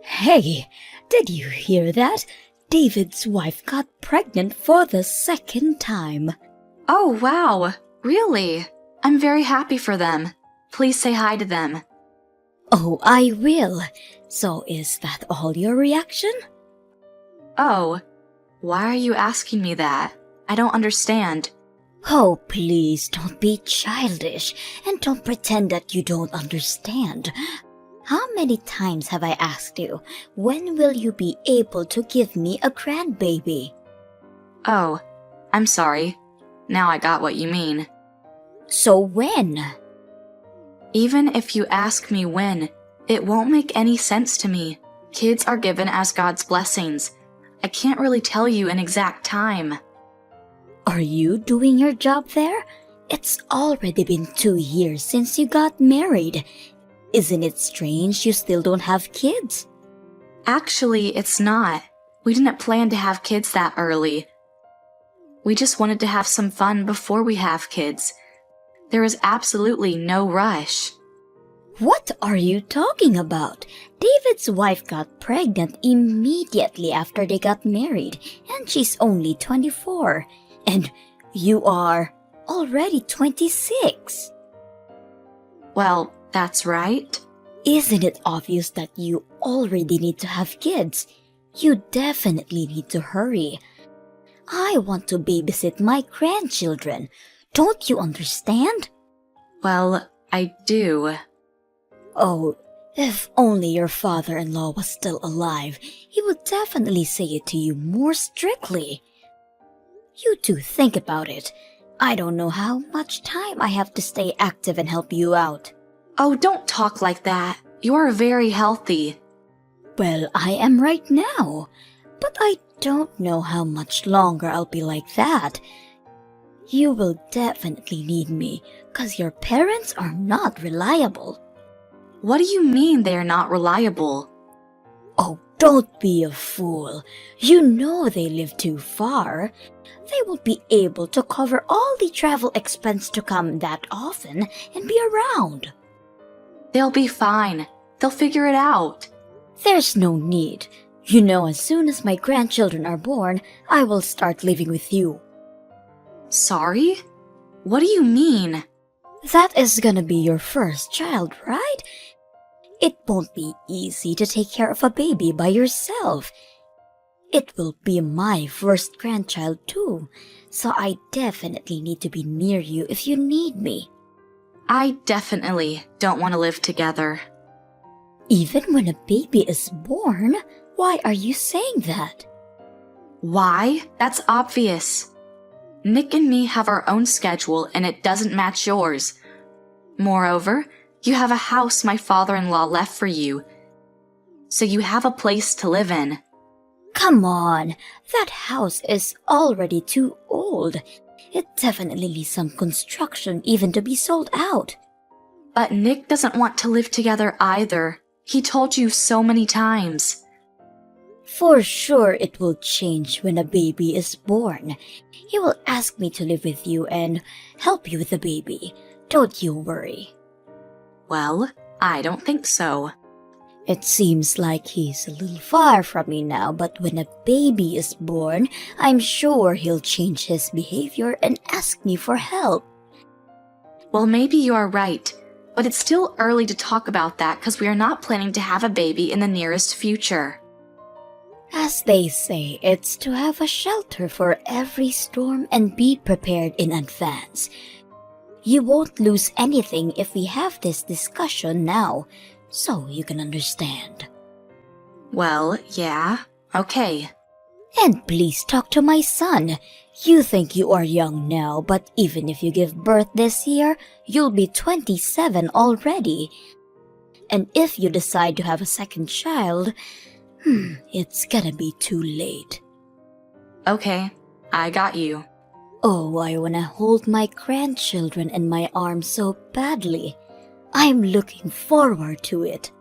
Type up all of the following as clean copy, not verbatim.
Hey, did you hear that? David's wife got pregnant for the second time. Oh, wow. Really? I'm very happy for them. Please say hi to them. Oh, I will. So is that all your reaction? Oh, why are you asking me that? I don't understand. Oh, please don't be childish and don't pretend that you don't understand. How many times have I asked you, when will you be able to give me a grandbaby? Oh, I'm sorry. Now I got what you mean. So when? Even if you ask me when, it won't make any sense to me. Kids are given as God's blessings. I can't really tell you an exact time. Are you doing your job there? It's already been 2 years since you got married. Isn't it strange you still don't have kids? Actually, it's not. We didn't plan to have kids that early. We just wanted to have some fun before we have kids. There is absolutely no rush. What are you talking about? David's wife got pregnant immediately after they got married, and she's only 24. And you are already 26. Well, that's right. Isn't it obvious that you already need to have kids? You definitely need to hurry. I want to babysit my grandchildren. Don't you understand? Well, I do. Oh, if only your father-in-law was still alive, he would definitely say it to you more strictly. You do think about it. I don't know how much time I have to stay active and help you out. Oh, don't talk like that. You are very healthy. Well, I am right now, but I don't know how much longer I'll be like that. You will definitely need me, 'cause your parents are not reliable. What do you mean they are not reliable? Oh, don't be a fool. You know they live too far. They won't be able to cover all the travel expense to come that often and be around. They'll be fine. They'll figure it out. There's no need. You know, as soon as my grandchildren are born, I will start living with you. Sorry? What do you mean? That is gonna be your first child, right? It won't be easy to take care of a baby by yourself. It will be my first grandchild too, so I definitely need to be near you if you need me. I definitely don't want to live together. Even when a baby is born? Why are you saying that? Why? That's obvious. Nick and me have our own schedule and it doesn't match yours. Moreover, you have a house my father-in-law left for you, so you have a place to live in. Come on, that house is already too old. It definitely needs some construction even to be sold out. But Nick doesn't want to live together either. He told you so many times. For sure it will change when a baby is born. He will ask me to live with you and help you with the baby. Don't you worry. Well, I don't think so. It seems like he's a little far from me now, but when a baby is born, I'm sure he'll change his behavior and ask me for help. Well, maybe you are right, but it's still early to talk about that because we are not planning to have a baby in the nearest future. As they say, it's to have a shelter for every storm and be prepared in advance. You won't lose anything if we have this discussion now, so you can understand. Well, yeah, okay. And please talk to my son. You think you are young now, but even if you give birth this year, you'll be 27 already. And if you decide to have a second child, it's gonna be too late. Okay, I got you. Oh, I wanna hold my grandchildren in my arms so badly. I'm looking forward to it.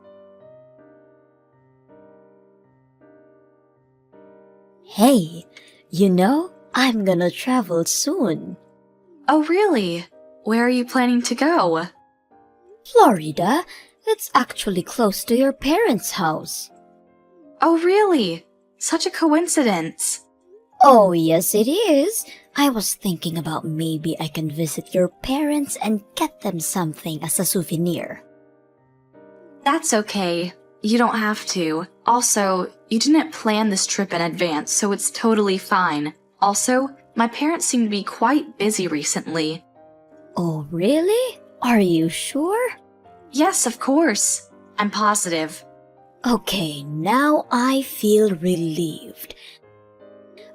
Hey, you know, I'm gonna travel soon. Oh, really? Where are you planning to go? Florida, it's actually close to your parents' house. Oh, really? Such a coincidence. Oh, yes, it is. I was thinking about maybe I can visit your parents and get them something as a souvenir. That's okay. You don't have to. Also, you didn't plan this trip in advance, so it's totally fine. Also, my parents seem to be quite busy recently. Oh, really? Are you sure? Yes, of course. I'm positive. Okay, now I feel relieved.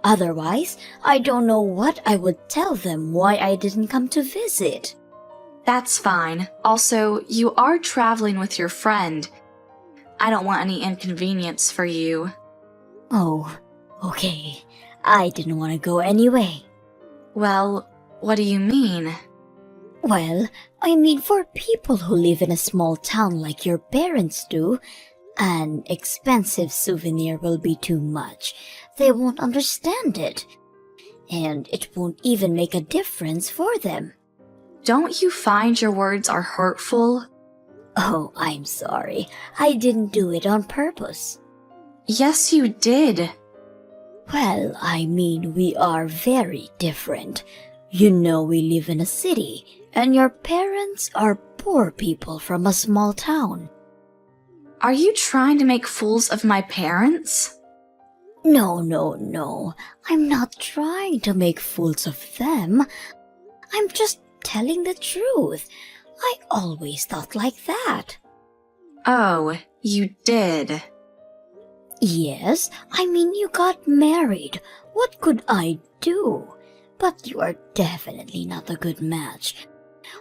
Otherwise, I don't know what I would tell them why I didn't come to visit. That's fine. Also, you are traveling with your friend. I don't want any inconvenience for you. Oh, okay. I didn't want to go anyway. Well, what do you mean? Well, I mean for people who live in a small town like your parents do, an expensive souvenir will be too much. They won't understand it. And it won't even make a difference for them. Don't you find your words are hurtful? Oh, I'm sorry. I didn't do it on purpose. Yes, you did. Well, I mean, we are very different. You know, we live in a city, and your parents are poor people from a small town. Are you trying to make fools of my parents? No. I'm not trying to make fools of them. I'm just telling the truth. I always thought like that. Oh, you did. Yes, I mean you got married. What could I do? But you are definitely not a good match.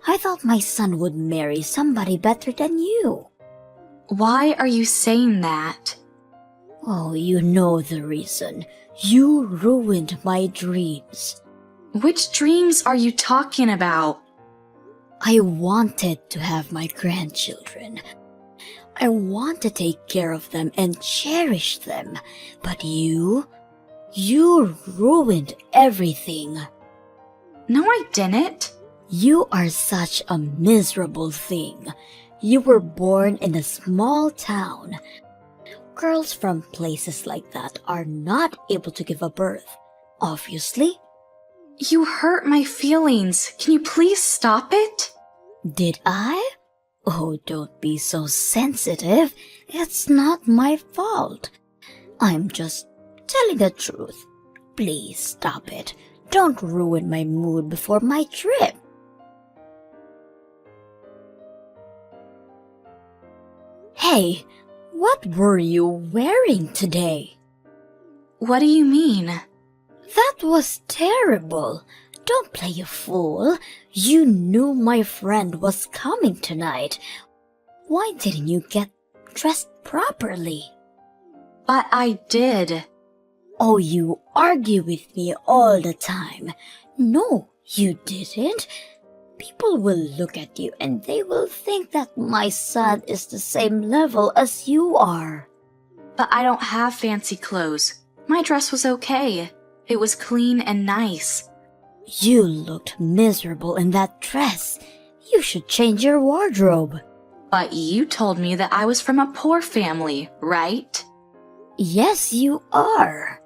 I thought my son would marry somebody better than you. Why are you saying that? Oh, you know the reason. You ruined my dreams. Which dreams are you talking about? I wanted to have my grandchildren. I want to take care of them and cherish them. But you ruined everything. No, I didn't. You are such a miserable thing. You were born in a small town. Girls from places like that are not able to give a birth, obviously. You hurt my feelings. Can you please stop it? Did I? Oh, don't be so sensitive. It's not my fault. I'm just telling the truth. Please stop it. Don't ruin my mood before my trip. Hey, what were you wearing today? What do you mean? That was terrible. Don't play a fool. You knew my friend was coming tonight. Why didn't you get dressed properly? But I did. Oh, you argue with me all the time. No, you didn't. People will look at you and they will think that my son is the same level as you are. But I don't have fancy clothes. My dress was okay. It was clean and nice. You looked miserable in that dress. You should change your wardrobe. But you told me that I was from a poor family, right? Yes, you are.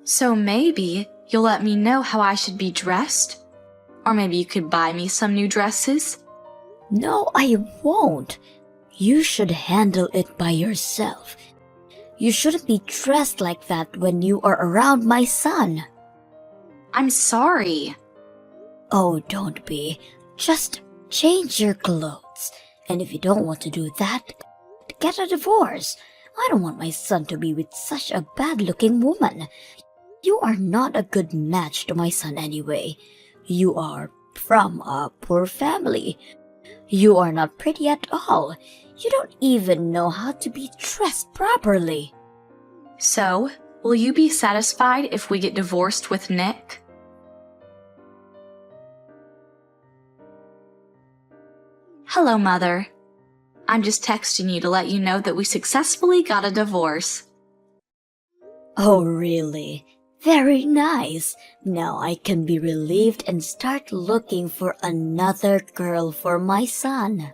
So maybe you'll let me know how I should be dressed? Or maybe you could buy me some new dresses? No, I won't. You should handle it by yourself. You shouldn't be dressed like that when you are around my son. I'm sorry. Oh, don't be. Just change your clothes. And if you don't want to do that, get a divorce. I don't want my son to be with such a bad-looking woman. You are not a good match to my son anyway. You are from a poor family. You are not pretty at all. You don't even know how to be dressed properly. So, will you be satisfied if we get divorced with Nick? Hello, Mother. I'm just texting you to let you know that we successfully got a divorce. Oh, really? Very nice. Now I can be relieved and start looking for another girl for my son.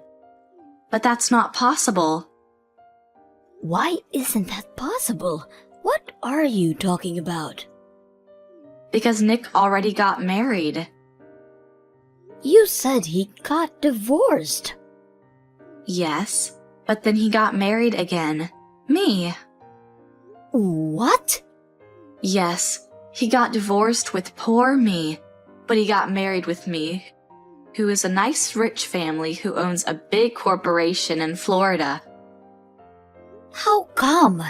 But that's not possible. Why isn't that possible? What are you talking about? Because Nick already got married. You said he got divorced. Yes, but then he got married again. Me. What? Yes, he got divorced with poor me, but he got married with me, who is a nice rich family who owns a big corporation in Florida. How come?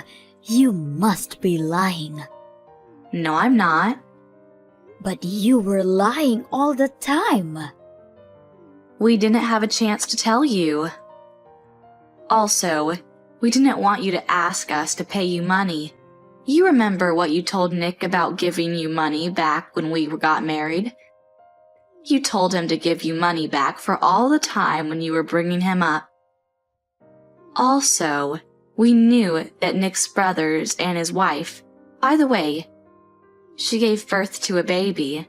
You must be lying. No, I'm not. But you were lying all the time. We didn't have a chance to tell you. Also, we didn't want you to ask us to pay you money. You remember what you told Nick about giving you money back when we got married? You told him to give you money back for all the time when you were bringing him up. Also, we knew that Nick's brothers and his wife, by the way, she gave birth to a baby.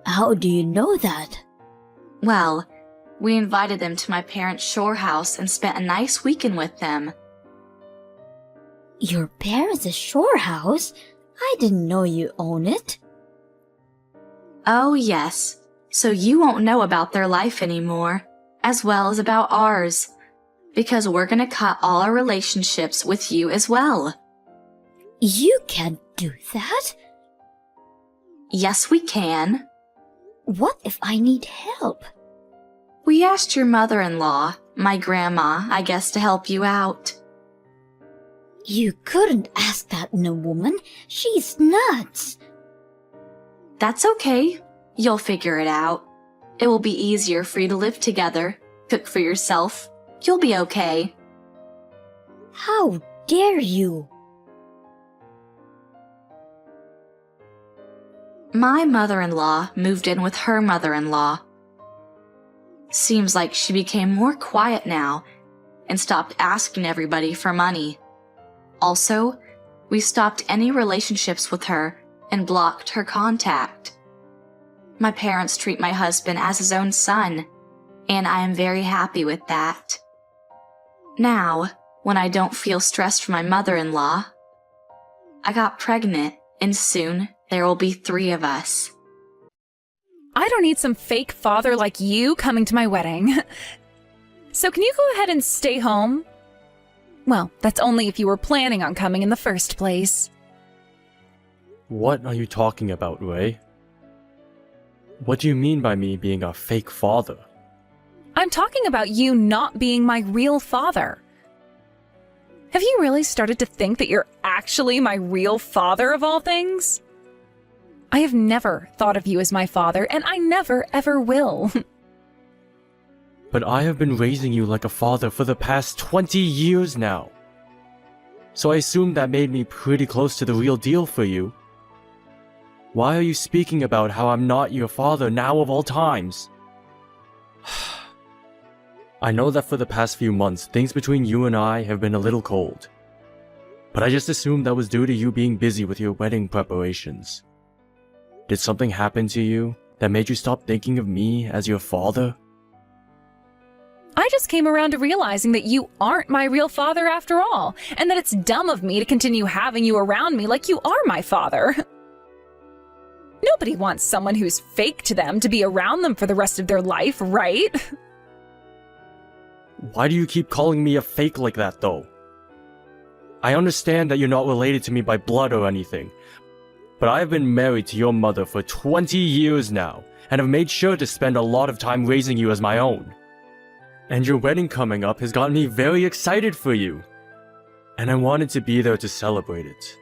How do you know that? Well, we invited them to my parents' shore house and spent a nice weekend with them. Your parents' shore house? I didn't know you own it. Oh, yes. So you won't know about their life anymore, as well as about ours, because we're gonna cut all our relationships with you as well. You can't do that. Yes, we can. What if I need help? We asked your mother-in-law, my grandma, I guess, to help you out. You couldn't ask that in a woman. She's nuts. That's okay. You'll figure it out. It will be easier for you to live together, cook for yourself. You'll be okay. How dare you? My mother-in-law moved in with her mother-in-law. Seems like she became more quiet now and stopped asking everybody for money. Also, we stopped any relationships with her and blocked her contact. My parents treat my husband as his own son, and I am very happy with that. Now, when I don't feel stressed from my mother-in-law, I got pregnant, and soon there will be 3 of us. I don't need some fake father like you coming to my wedding. So can you go ahead and stay home? Well, that's only if you were planning on coming in the first place. What are you talking about, Ray? What do you mean by me being a fake father? I'm talking about you not being my real father. Have you really started to think that you're actually my real father of all things? I have never thought of you as my father, and I never ever will. But I have been raising you like a father for the past 20 years now. So I assume that made me pretty close to the real deal for you. Why are you speaking about how I'm not your father now of all times? I know that for the past few months, things between you and I have been a little cold. But I just assumed that was due to you being busy with your wedding preparations. Did something happen to you that made you stop thinking of me as your father? I just came around to realizing that you aren't my real father after all, and that it's dumb of me to continue having you around me like you are my father. Nobody wants someone who's fake to them to be around them for the rest of their life, right? Why do you keep calling me a fake like that, though? I understand that you're not related to me by blood or anything, but I have been married to your mother for 20 years now, and have made sure to spend a lot of time raising you as my own. And your wedding coming up has gotten me very excited for you, and I wanted to be there to celebrate it.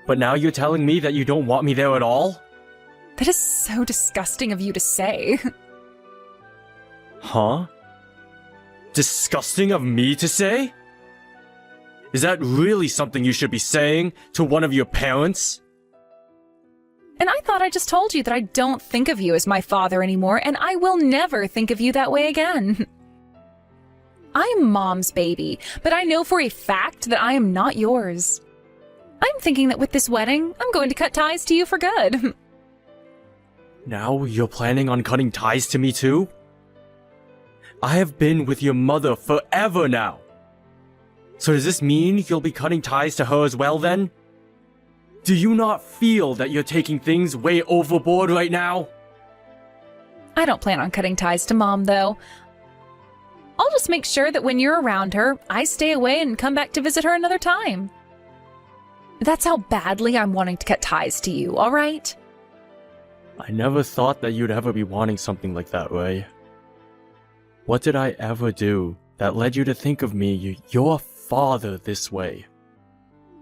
But now you're telling me that you don't want me there at all? That is so disgusting of you to say. Huh? Disgusting of me to say? Is that really something you should be saying to one of your parents? And I thought I just told you that I don't think of you as my father anymore, and I will never think of you that way again. I am Mom's baby, but I know for a fact that I am not yours. I'm thinking that with this wedding, I'm going to cut ties to you for good. Now you're planning on cutting ties to me too? I have been with your mother forever now. So does this mean you'll be cutting ties to her as well then? Do you not feel that you're taking things way overboard right now? I don't plan on cutting ties to Mom, though. I'll just make sure that when you're around her, I stay away and come back to visit her another time. That's how badly I'm wanting to cut ties to you, all right? I never thought that you'd ever be wanting something like that, Ray. What did I ever do that led you to think of me, your father, this way?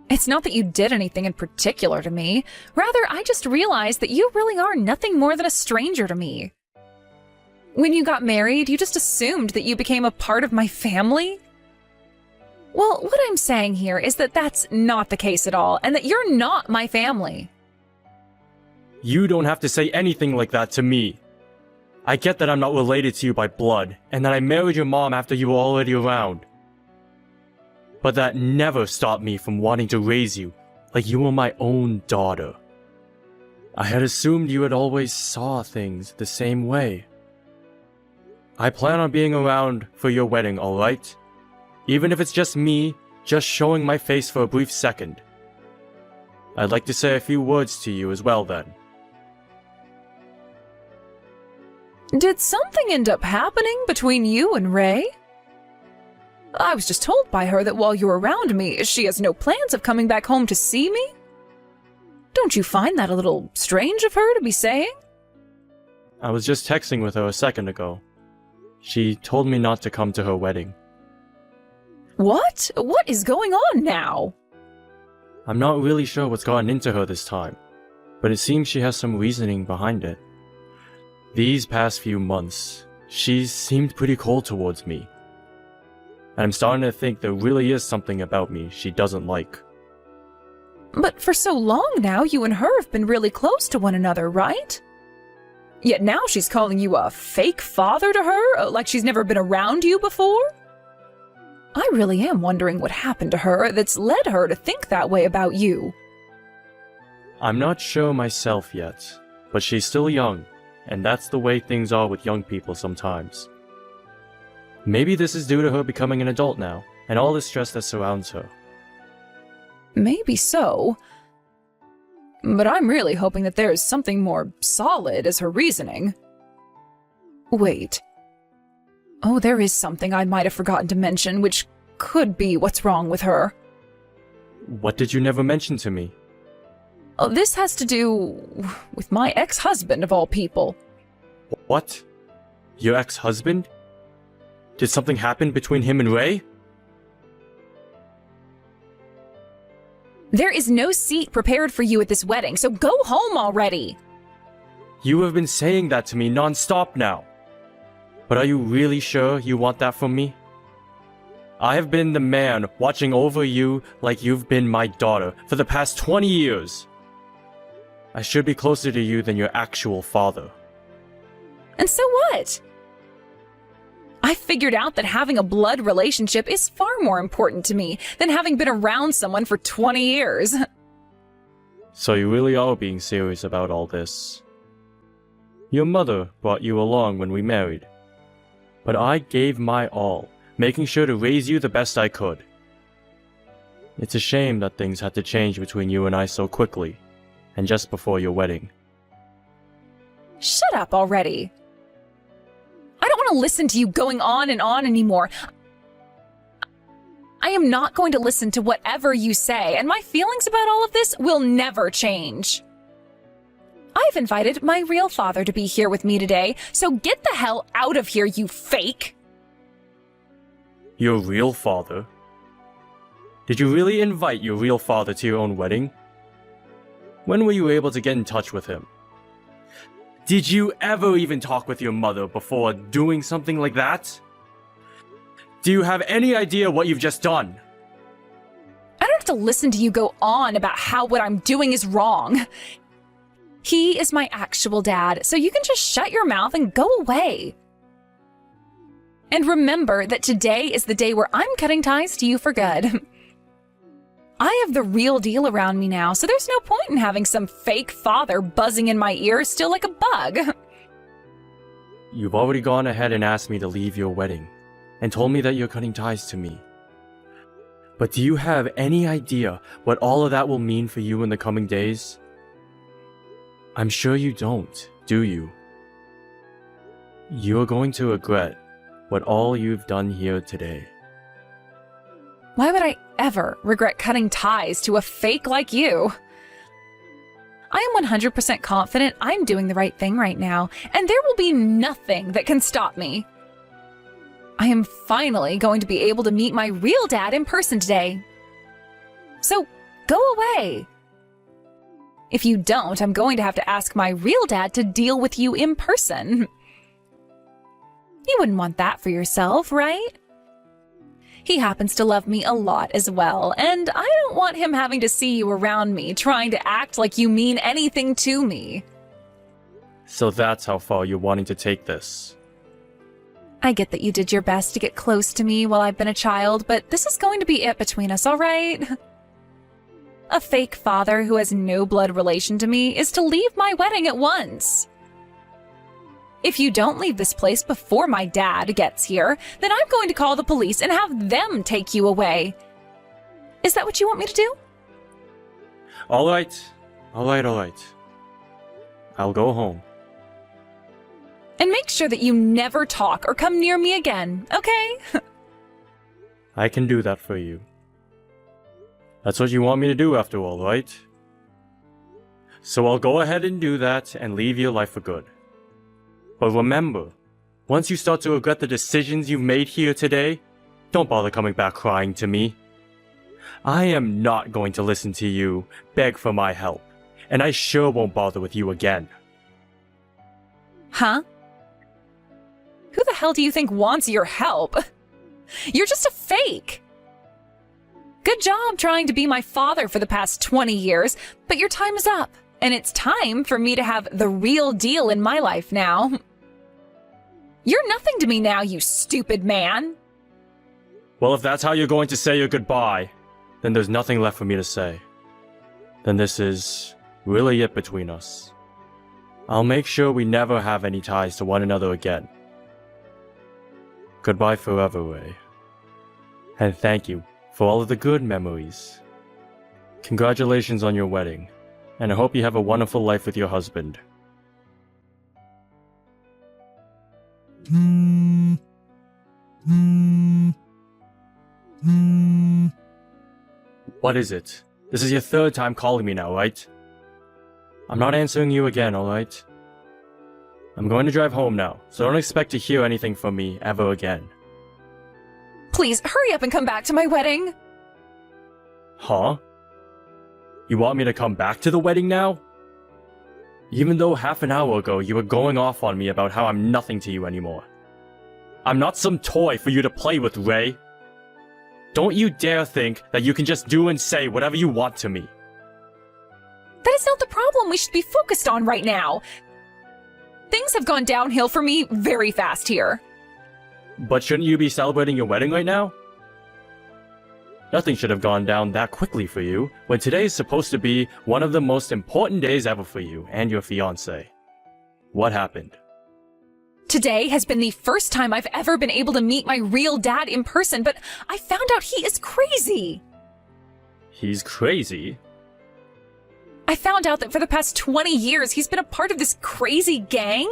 It's not that you did anything in particular to me. Rather, I just realized that you really are nothing more than a stranger to me. When you got married, you just assumed that you became a part of my family? Well, what I'm saying here is that that's not the case at all, and that you're not my family. You don't have to say anything like that to me. I get that I'm not related to you by blood, and that I married your mom after you were already around. But that never stopped me from wanting to raise you like you were my own daughter. I had assumed you had always saw things the same way. I plan on being around for your wedding, alright? Even if it's just me, just showing my face for a brief second. I'd like to say a few words to you as well then. Did something end up happening between you and Ray? I was just told by her that while you're around me, she has no plans of coming back home to see me. Don't you find that a little strange of her to be saying? I was just texting with her a second ago. She told me not to come to her wedding. What? What is going on now? I'm not really sure what's gotten into her this time, but it seems she has some reasoning behind it. These past few months, she's seemed pretty cold towards me. And I'm starting to think there really is something about me she doesn't like. But for so long now, you and her have been really close to one another, right? Yet now she's calling you a fake father to her, like she's never been around you before? I really am wondering what happened to her that's led her to think that way about you. I'm not sure myself yet, but she's still young, and that's the way things are with young people sometimes. Maybe this is due to her becoming an adult now, and all the stress that surrounds her. Maybe so. But I'm really hoping that there's something more solid as her reasoning. Wait. Oh, there is something I might have forgotten to mention, which could be what's wrong with her. What did you never mention to me? Oh, this has to do with my ex-husband, of all people. What? Your ex-husband? Did something happen between him and Ray? There is no seat prepared for you at this wedding, so go home already! You have been saying that to me non-stop now. But are you really sure you want that from me? I have been the man watching over you like you've been my daughter for the past 20 years. I should be closer to you than your actual father. And so what? I figured out that having a blood relationship is far more important to me than having been around someone for 20 years. So you really are being serious about all this. Your mother brought you along when we married. But I gave my all, making sure to raise you the best I could. It's a shame that things had to change between you and I so quickly, and just before your wedding. Shut up already. I don't want to listen to you going on and on anymore. I am not going to listen to whatever you say, and my feelings about all of this will never change. I've invited my real father to be here with me today, so get the hell out of here, you fake! Your real father? Did you really invite your real father to your own wedding? When were you able to get in touch with him? Did you ever even talk with your mother before doing something like that? Do you have any idea what you've just done? I don't have to listen to you go on about how what I'm doing is wrong. He is my actual dad, so you can just shut your mouth and go away. And remember that today is the day where I'm cutting ties to you for good. I have the real deal around me now, so there's no point in having some fake father buzzing in my ear still like a bug. You've already gone ahead and asked me to leave your wedding, and told me that you're cutting ties to me. But do you have any idea what all of that will mean for you in the coming days? I'm sure you don't, do you? You are going to regret what all you've done here today. Why would I ever regret cutting ties to a fake like you? I am 100% confident I'm doing the right thing right now, and there will be nothing that can stop me. I am finally going to be able to meet my real dad in person today. So, go away. If you don't, I'm going to have to ask my real dad to deal with you in person. You wouldn't want that for yourself, right? He happens to love me a lot as well, and I don't want him having to see you around me trying to act like you mean anything to me. So that's how far you're wanting to take this. I get that you did your best to get close to me while I've been a child, but this is going to be it between us, all right? A fake father who has no blood relation to me is to leave my wedding at once. If you don't leave this place before my dad gets here, then I'm going to call the police and have them take you away. Is that what you want me to do? All right. I'll go home. And make sure that you never talk or come near me again, okay? I can do that for you. That's what you want me to do after all, right? So I'll go ahead and do that and leave your life for good. But remember, once you start to regret the decisions you've made here today, don't bother coming back crying to me. I am not going to listen to you beg for my help, and I sure won't bother with you again. Huh? Who the hell do you think wants your help? You're just a fake. Good job trying to be my father for the past 20 years, but your time is up, and it's time for me to have the real deal in my life now. You're nothing to me now, you stupid man. Well, if that's how you're going to say your goodbye, then there's nothing left for me to say. Then this is really it between us. I'll make sure we never have any ties to one another again. Goodbye forever, Ray. And thank you for all of the good memories. Congratulations on your wedding, and I hope you have a wonderful life with your husband. What is it? This is your third time calling me now, right? I'm not answering you again, alright? I'm going to drive home now, so don't expect to hear anything from me ever again. Please, hurry up and come back to my wedding. Huh? You want me to come back to the wedding now? Even though half an hour ago you were going off on me about how I'm nothing to you anymore. I'm not some toy for you to play with, Ray. Don't you dare think that you can just do and say whatever you want to me. That is not the problem we should be focused on right now. Things have gone downhill for me very fast here. But shouldn't you be celebrating your wedding right now? Nothing should have gone down that quickly for you, when today is supposed to be one of the most important days ever for you and your fiancé. What happened? Today has been the first time I've ever been able to meet my real dad in person, but I found out he is crazy. He's crazy? I found out that for the past 20 years, he's been a part of this crazy gang.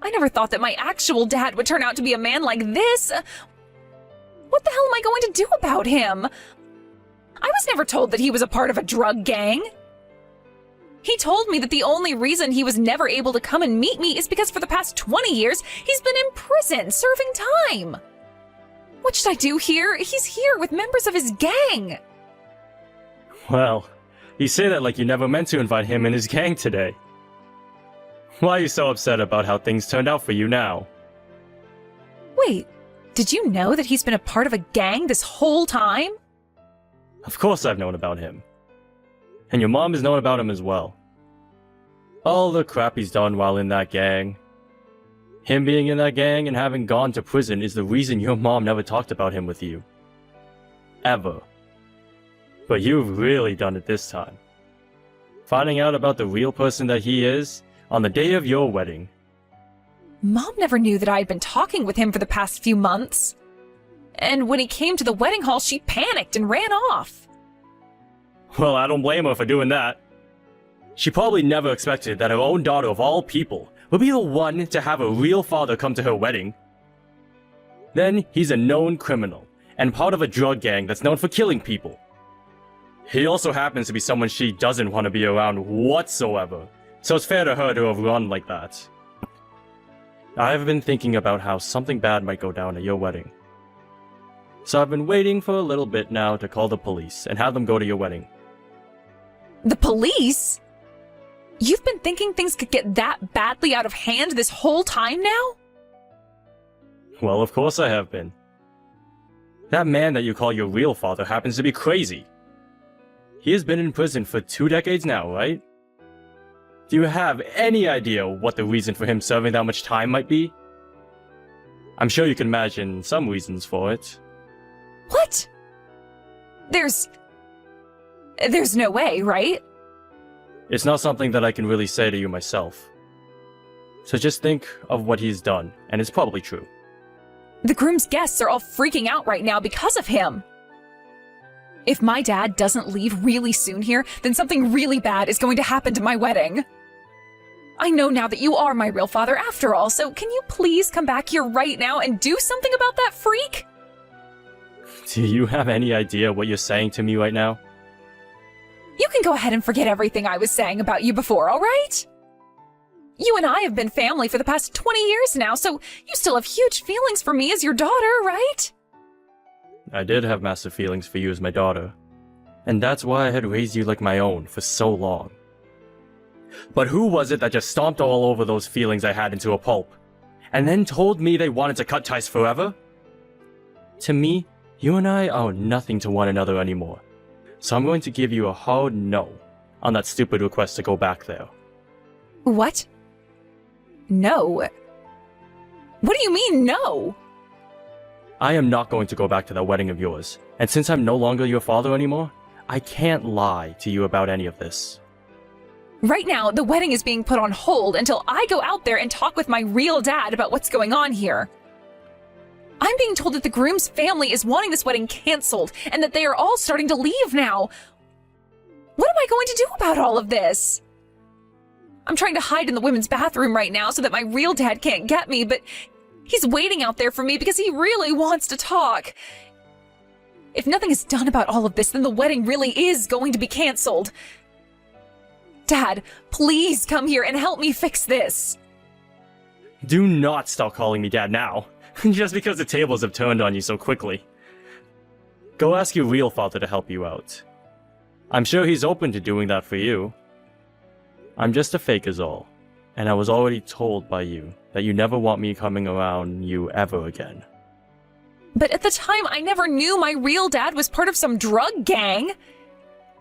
I never thought that my actual dad would turn out to be a man like this. What the hell am I going to do about him? I was never told that he was a part of a drug gang. He told me that the only reason he was never able to come and meet me is because for the past 20 years, he's been in prison serving time. What should I do here? He's here with members of his gang. Well, you say that like you never meant to invite him and his gang today. Why are you so upset about how things turned out for you now? Wait, did you know that he's been a part of a gang this whole time? Of course I've known about him. And your mom has known about him as well. All the crap he's done while in that gang. Him being in that gang and having gone to prison is the reason your mom never talked about him with you. Ever. But you've really done it this time. Finding out about the real person that he is on the day of your wedding. Mom never knew that I had been talking with him for the past few months. And when he came to the wedding hall, she panicked and ran off. Well, I don't blame her for doing that. She probably never expected that her own daughter of all people would be the one to have a real father come to her wedding. Then he's a known criminal, and part of a drug gang that's known for killing people. He also happens to be someone she doesn't want to be around whatsoever, so it's fair to her to have run like that. I've been thinking about how something bad might go down at your wedding. So I've been waiting for a little bit now to call the police and have them go to your wedding. The police? You've been thinking things could get that badly out of hand this whole time now? Well, of course I have been. That man that you call your real father happens to be crazy. He has been in prison for 2 decades now, right? Do you have any idea what the reason for him serving that much time might be? I'm sure you can imagine some reasons for it. What? There's no way, right? It's not something that I can really say to you myself. So just think of what he's done, and it's probably true. The groom's guests are all freaking out right now because of him. If my dad doesn't leave really soon here, then something really bad is going to happen to my wedding. I know now that you are my real father after all, so can you please come back here right now and do something about that freak? Do you have any idea what you're saying to me right now? You can go ahead and forget everything I was saying about you before, all right? You and I have been family for the past 20 years now, so you still have huge feelings for me as your daughter, right? I did have massive feelings for you as my daughter, and that's why I had raised you like my own for so long. But who was it that just stomped all over those feelings I had into a pulp, and then told me they wanted to cut ties forever? To me, you and I are nothing to one another anymore, so I'm going to give you a hard no on that stupid request to go back there. What? No. What do you mean, no? I am not going to go back to that wedding of yours, and since I'm no longer your father anymore, I can't lie to you about any of this. Right now, the wedding is being put on hold until I go out there and talk with my real dad about what's going on here. I'm being told that the groom's family is wanting this wedding canceled and that they are all starting to leave now. What am I going to do about all of this? I'm trying to hide in the women's bathroom right now so that my real dad can't get me, but he's waiting out there for me because he really wants to talk. If nothing is done about all of this, then the wedding really is going to be canceled. Dad, please come here and help me fix this. Do not stop calling me Dad now, just because the tables have turned on you so quickly. Go ask your real father to help you out. I'm sure he's open to doing that for you. I'm just a fake is all, and I was already told by you that you never want me coming around you ever again. But at the time, I never knew my real dad was part of some drug gang.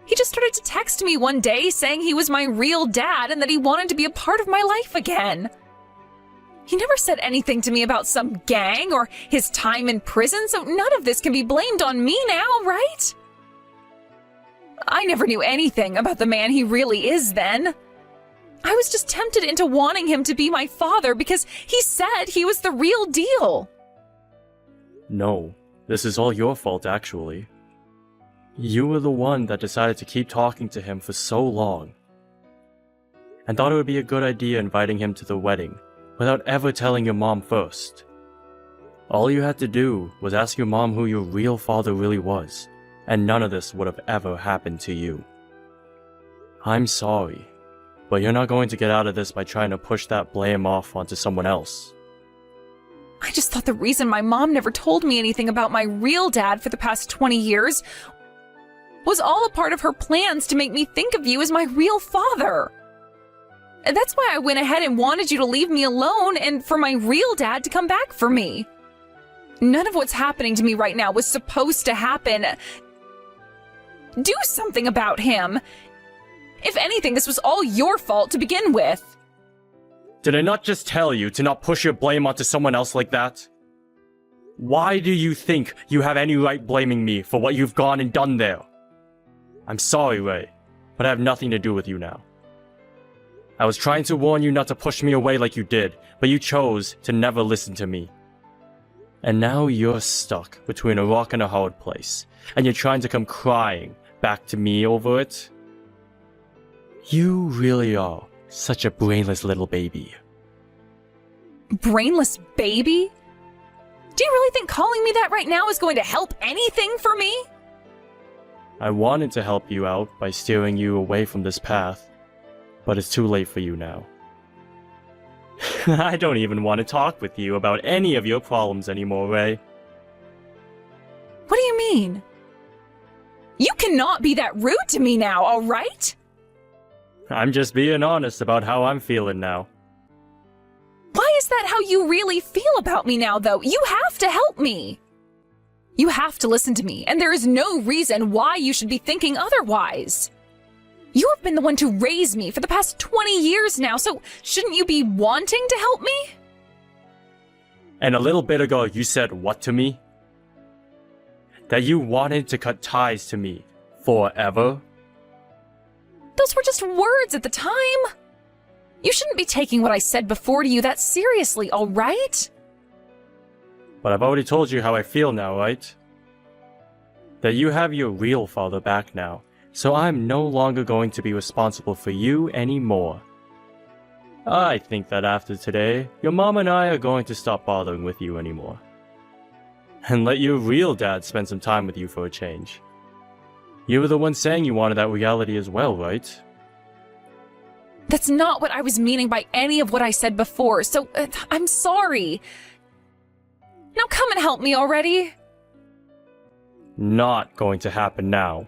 He just started to text me one day saying he was my real dad and that he wanted to be a part of my life again. He never said anything to me about some gang or his time in prison, so none of this can be blamed on me now, right? I never knew anything about the man he really is then. I was just tempted into wanting him to be my father because he said he was the real deal. No, this is all your fault, actually. You were the one that decided to keep talking to him for so long, and thought it would be a good idea inviting him to the wedding without ever telling your mom first. All you had to do was ask your mom who your real father really was, and none of this would have ever happened to you. I'm sorry, but you're not going to get out of this by trying to push that blame off onto someone else. I just thought the reason my mom never told me anything about my real dad for the past 20 years was all a part of her plans to make me think of you as my real father. And that's why I went ahead and wanted you to leave me alone and for my real dad to come back for me. None of what's happening to me right now was supposed to happen. Do something about him. If anything, this was all your fault to begin with. Did I not just tell you to not push your blame onto someone else like that? Why do you think you have any right blaming me for what you've gone and done there? I'm sorry, Ray, but I have nothing to do with you now. I was trying to warn you not to push me away like you did, but you chose to never listen to me. And now you're stuck between a rock and a hard place, and you're trying to come crying back to me over it? You really are such a brainless little baby. Brainless baby? Do you really think calling me that right now is going to help anything for me? I wanted to help you out by steering you away from this path, but it's too late for you now. I don't even want to talk with you about any of your problems anymore, Ray. What do you mean? You cannot be that rude to me now, all right? I'm just being honest about how I'm feeling now. Why is that how you really feel about me now, though? You have to help me. You have to listen to me, and there is no reason why you should be thinking otherwise. You have been the one to raise me for the past 20 years now, so shouldn't you be wanting to help me? And a little bit ago, you said what to me? That you wanted to cut ties to me forever? Those were just words at the time. You shouldn't be taking what I said before to you that seriously, all right? But I've already told you how I feel now, right? That you have your real father back now, so I'm no longer going to be responsible for you anymore. I think that after today, your mom and I are going to stop bothering with you anymore. And let your real dad spend some time with you for a change. You were the one saying you wanted that reality as well, right? That's not what I was meaning by any of what I said before, so I'm sorry. Now come and help me already. Not going to happen now.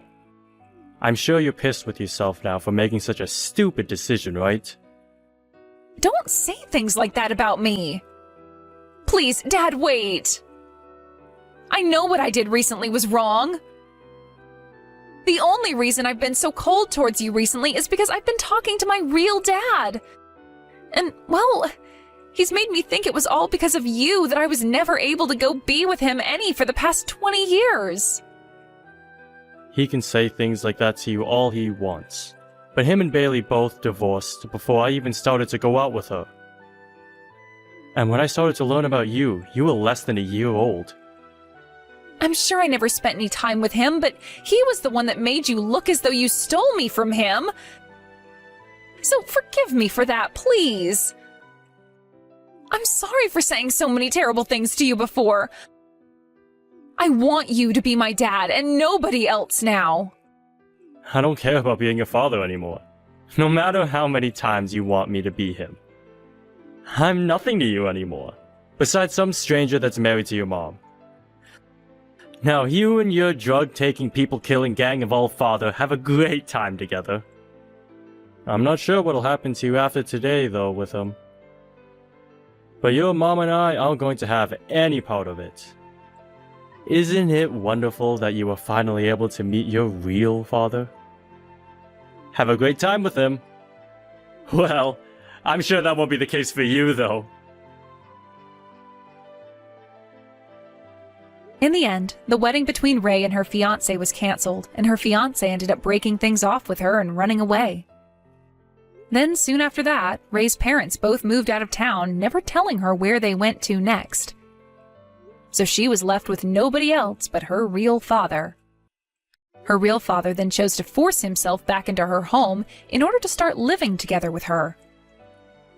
I'm sure you're pissed with yourself now for making such a stupid decision, right? Don't say things like that about me. Please, Dad, wait. I know what I did recently was wrong. The only reason I've been so cold towards you recently is because I've been talking to my real dad. And, well, he's made me think it was all because of you that I was never able to go be with him any for the past 20 years. He can say things like that to you all he wants. But him and Bailey both divorced before I even started to go out with her. And when I started to learn about you, you were less than a year old. I'm sure I never spent any time with him, but he was the one that made you look as though you stole me from him. So forgive me for that, please. I'm sorry for saying so many terrible things to you before. I want you to be my dad and nobody else now. I don't care about being your father anymore. No matter how many times you want me to be him. I'm nothing to you anymore, besides some stranger that's married to your mom. Now you and your drug-taking, people-killing gang-involved father have a great time together. I'm not sure what'll happen to you after today, though, with him. But your mom and I aren't going to have any part of it. Isn't it wonderful that you were finally able to meet your real father? Have a great time with him. Well, I'm sure that won't be the case for you, though. In the end, the wedding between Ray and her fiancé was cancelled, and her fiancé ended up breaking things off with her and running away. Then, soon after that, Ray's parents both moved out of town, never telling her where they went to next. So she was left with nobody else but her real father. Her real father then chose to force himself back into her home in order to start living together with her.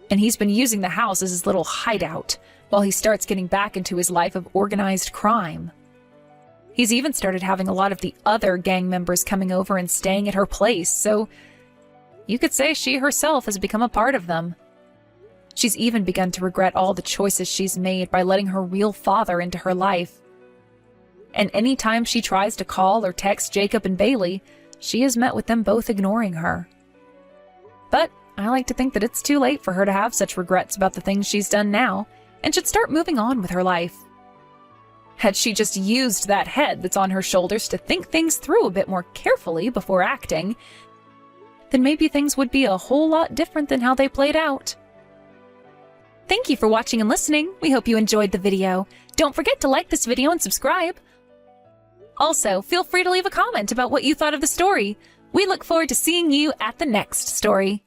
And he's been using the house as his little hideout, while he starts getting back into his life of organized crime. He's even started having a lot of the other gang members coming over and staying at her place, so you could say she herself has become a part of them. She's even begun to regret all the choices she's made by letting her real father into her life. And any time she tries to call or text Jacob and Bailey, she is met with them both ignoring her. But I like to think that it's too late for her to have such regrets about the things she's done now, and should start moving on with her life. Had she just used that head that's on her shoulders to think things through a bit more carefully before acting, then maybe things would be a whole lot different than how they played out. Thank you for watching and listening. We hope you enjoyed the video. Don't forget to like this video and subscribe. Also, feel free to leave a comment about what you thought of the story. We look forward to seeing you at the next story.